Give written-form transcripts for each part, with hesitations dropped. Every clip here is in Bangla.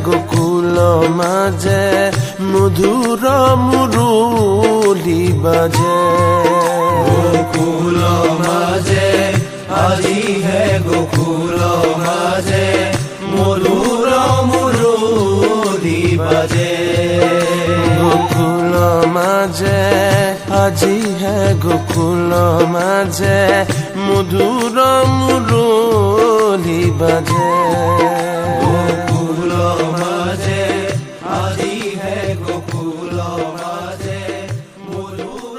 গোকুল মাঝে মধুর মুরলি বাজে। গোকুল মাঝে আজি হে গোকুল মাঝে মধুর মুরলি বাজে। গোকুল মাঝে আজি হে গোকুল মাঝে মধুর মুরলি বাজে। গোকুল মাঝে আজি হে গোকুল মাঝে মধুর।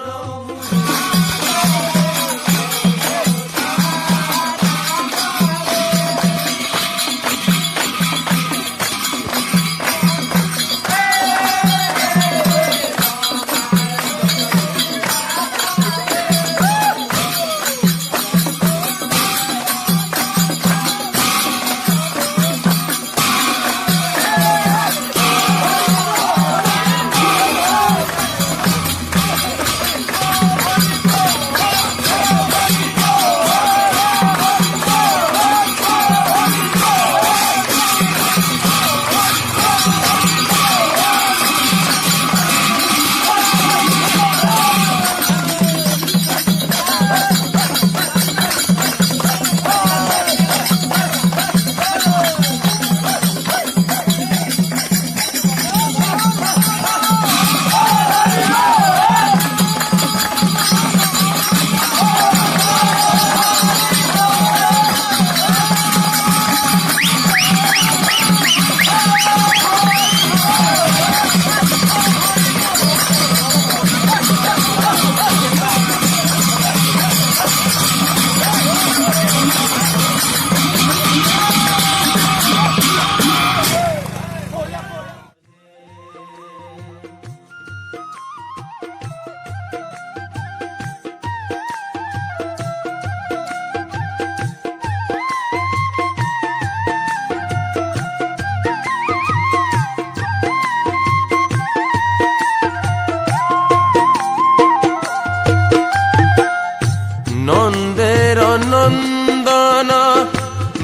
নন্দের নন্দন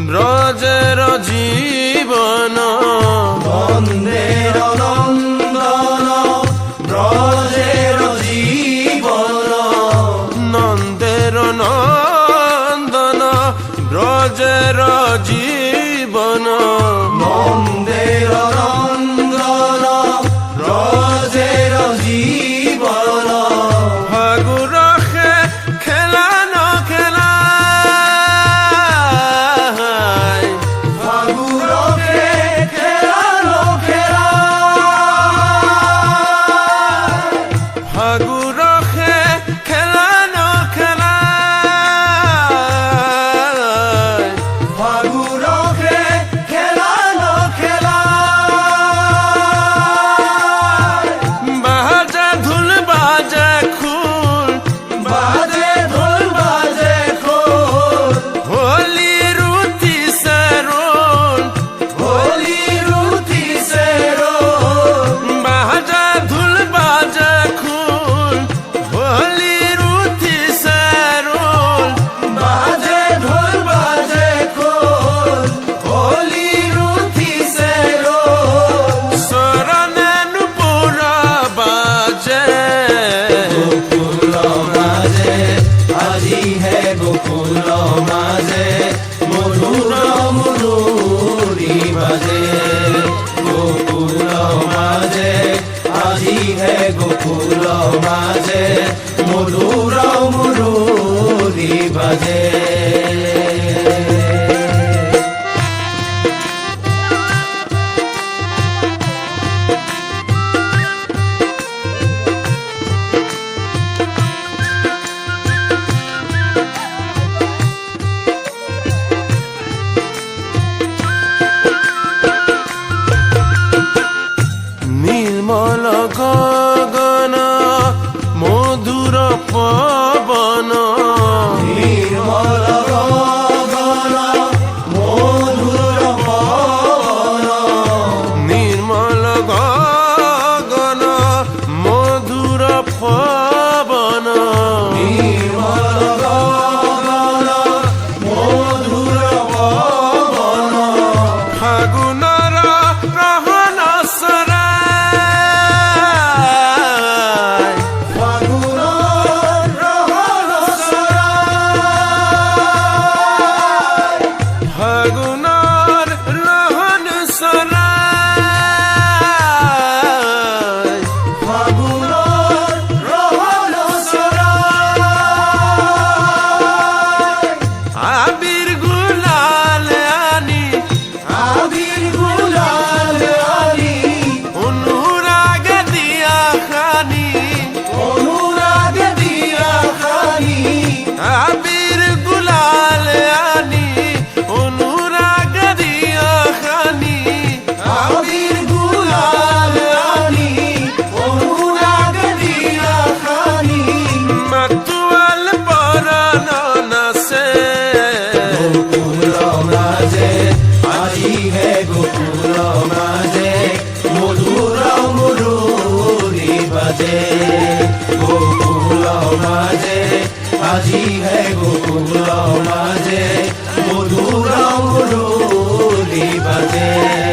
ব্রজের জীবন। নন্দের নন্দন ব্রজের জীবন। নন্দের নন্দন ব্রজের জীবন। নন্দের নন্দন ব্রজের জীবন। ফাগুরখে খেলানো খেলা ফাগুরকে খেলানো খেলা। ফাগুরখে খেলানো খেলা ফাগুরকে খেলানো খেলা। বাজা ধুল বাজা খুল বাজে ঢোল বাজে খোল। হোলি রুতি সরোল হোলি রুতি সে রোল। বাজা ধুল বাজা খুল হোলি রুতি সরোল বাজে ঢোল বাজে খোল। হোলি রুতি সে রোল। শরণানু পুরা বাজে। গোকুল মাঝে আজি হে গোকুল মাঝে মধুর মুরলি বাজে। গোকুল মাঝে আজি হে গোকুল মাঝে মধুর মুরলি বাজে। নির্মল গগন মধুর পবন। নির্মল গগন মধুর পবন। নির্মল গগন মধুর পবন। নির্মল গগন মধুর পবন। ফাগুনর প্রহর রাজি है गोकुल माजे मधुर मुरली बाजे।